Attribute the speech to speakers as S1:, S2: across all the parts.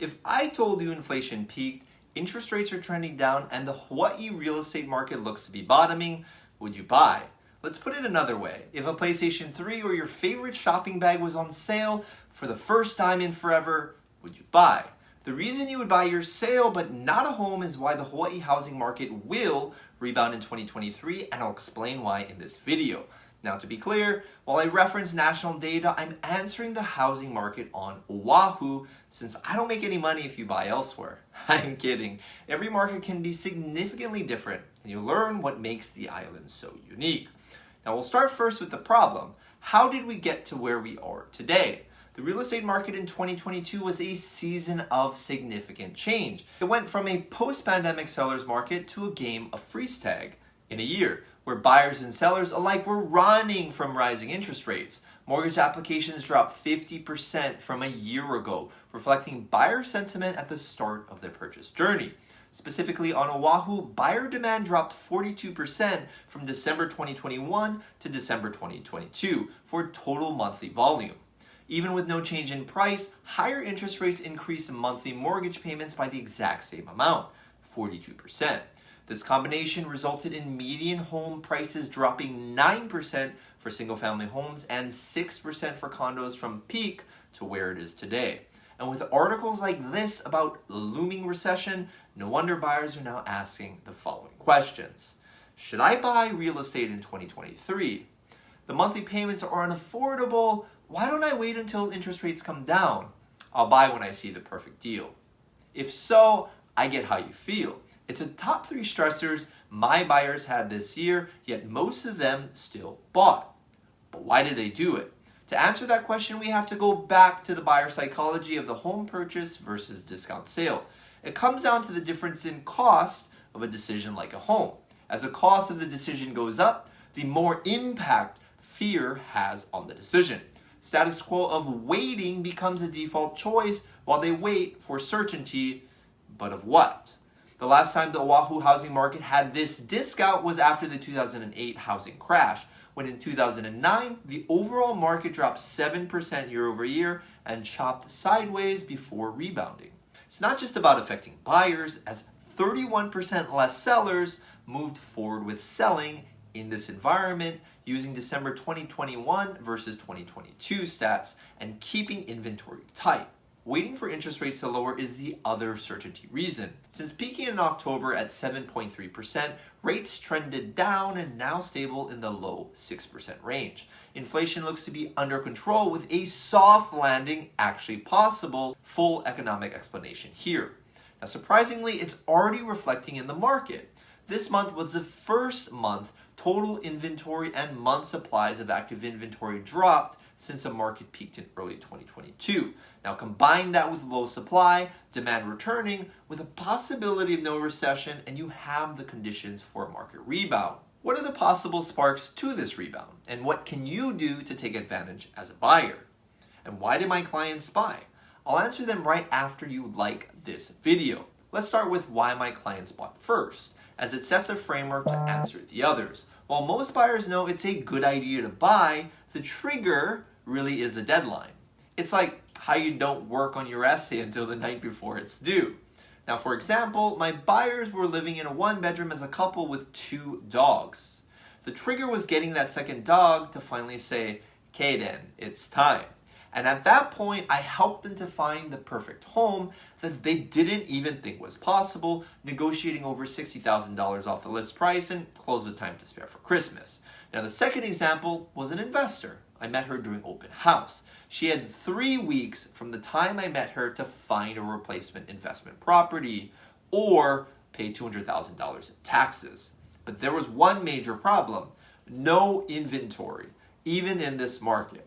S1: If I told you inflation peaked, interest rates are trending down, and the Hawaii real estate market looks to be bottoming, would you buy? Let's put it another way. If a PlayStation 3 or your favorite shopping bag was on sale for the first time in forever, would you buy? The reason you would buy your sale but not a home is why the Hawaii housing market will rebound in 2023, and I'll explain why in this video. Now, to be clear, while I reference national data, I'm answering the housing market on Oahu since I don't make any money if you buy elsewhere. I'm kidding. Every market can be significantly different, and you'll learn what makes the island so unique. Now, we'll start first with the problem. How did we get to where we are today? The real estate market in 2022 was a season of significant change. It went from a post-pandemic seller's market to a game of freeze tag in a year, where buyers and sellers alike were running from rising interest rates. Mortgage applications dropped 50% from a year ago, reflecting buyer sentiment at the start of their purchase journey. Specifically on Oahu, buyer demand dropped 42% from December 2021 to December 2022 for total monthly volume. Even with no change in price, higher interest rates increased monthly mortgage payments by the exact same amount, 42%. This combination resulted in median home prices dropping 9% for single-family homes and 6% for condos from peak to where it is today. And with articles like this about looming recession, no wonder buyers are now asking the following questions. Should I buy real estate in 2023? The monthly payments are unaffordable. Why don't I wait until interest rates come down? I'll buy when I see the perfect deal. If so, I get how you feel. It's a top 3 stressors my buyers had this year, yet most of them still bought. But why did they do it? To answer that question, we have to go back to the buyer psychology of the home purchase versus discount sale. It comes down to the difference in cost of a decision like a home. As the cost of the decision goes up, the more impact fear has on the decision. Status quo of waiting becomes a default choice while they wait for certainty, but of what? The last time the Oahu housing market had this discount was after the 2008 housing crash, when in 2009, the overall market dropped 7% year over year and chopped sideways before rebounding. It's not just about affecting buyers, as 31% less sellers moved forward with selling in this environment using December 2021 versus 2022 stats and keeping inventory tight. Waiting for interest rates to lower is the other certainty reason. Since peaking in October at 7.3%, rates trended down and now stable in the low 6% range. Inflation looks to be under control with a soft landing actually possible. Full economic explanation here. Now, surprisingly, it's already reflecting in the market. This month was the first month total inventory and month supplies of active inventory dropped since the market peaked in early 2022. Now combine that with low supply, demand returning, with a possibility of no recession, and you have the conditions for a market rebound. What are the possible sparks to this rebound? And what can you do to take advantage as a buyer? And why do my clients buy? I'll answer them right after you like this video. Let's start with why my clients bought first, as it sets a framework to answer the others. While most buyers know it's a good idea to buy, the trigger really is the deadline. It's like how you don't work on your essay until the night before it's due. Now, for example, my buyers were living in a 1-bedroom as a couple with 2 dogs. The trigger was getting that second dog to finally say, "Okay then, it's time." And at that point, I helped them to find the perfect home that they didn't even think was possible, negotiating over $60,000 off the list price and close with time to spare for Christmas. Now, the second example was an investor. I met her during open house. She had 3 weeks from the time I met her to find a replacement investment property or pay $200,000 in taxes. But there was one major problem: no inventory, even in this market.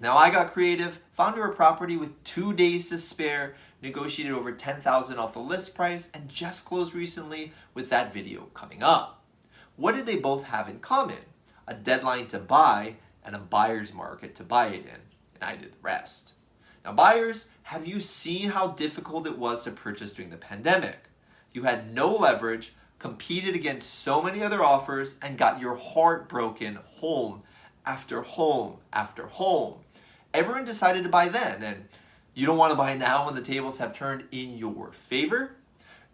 S1: Now I got creative, found her a property with 2 days to spare, negotiated over $10,000 off the list price, and just closed recently with that video coming up. What did they both have in common? A deadline to buy and a buyer's market to buy it in, and I did the rest. Now buyers, have you seen how difficult it was to purchase during the pandemic? You had no leverage, competed against so many other offers, and got your heart broken home after home after home. Everyone decided to buy then, and You don't want to buy now when the tables have turned in your favor?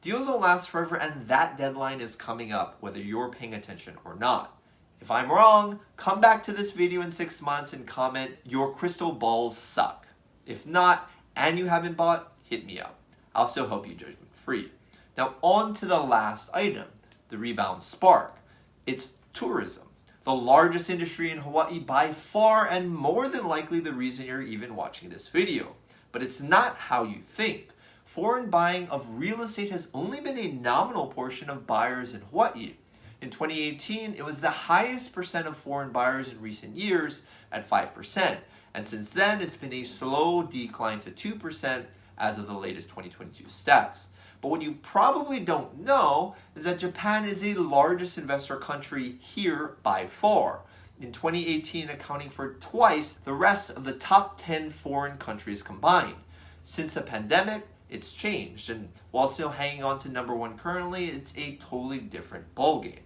S1: Deals don't last forever, and that deadline is coming up, whether you're paying attention or not. If I'm wrong, come back to this video in 6 months and comment, "Your crystal balls suck." If not, and you haven't bought, hit me up. I'll still help you judgment free. Now on to the last item, the rebound spark. It's tourism, the largest industry in Hawaii by far, and more than likely the reason you're even watching this video. But it's not how you think. Foreign buying of real estate has only been a nominal portion of buyers in Hawaii. In 2018, it was the highest percent of foreign buyers in recent years at 5%. And since then, it's been a slow decline to 2% as of the latest 2022 stats. But what you probably don't know is that Japan is the largest investor country here by far. In 2018, accounting for twice the rest of the top 10 foreign countries combined. Since the pandemic, it's changed, and while still hanging on to number one currently, it's a totally different ballgame.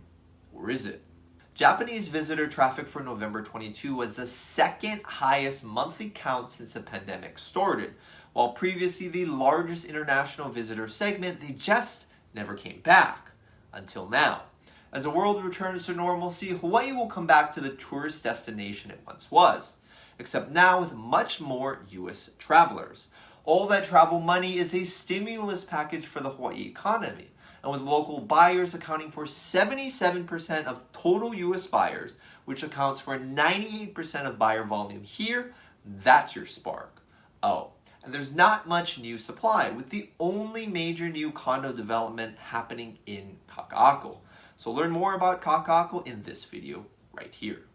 S1: Or is it? Japanese visitor traffic for November 22 was the second highest monthly count since the pandemic started. While previously the largest international visitor segment, they just never came back. Until now. As the world returns to normalcy, Hawaii will come back to the tourist destination it once was. Except now with much more U.S. travelers. All that travel money is a stimulus package for the Hawaii economy. And with local buyers accounting for 77% of total U.S. buyers, which accounts for 98% of buyer volume here, that's your spark. Oh, and there's not much new supply, with the only major new condo development happening in Kaka'ako. So learn more about Kaka'ako in this video right here.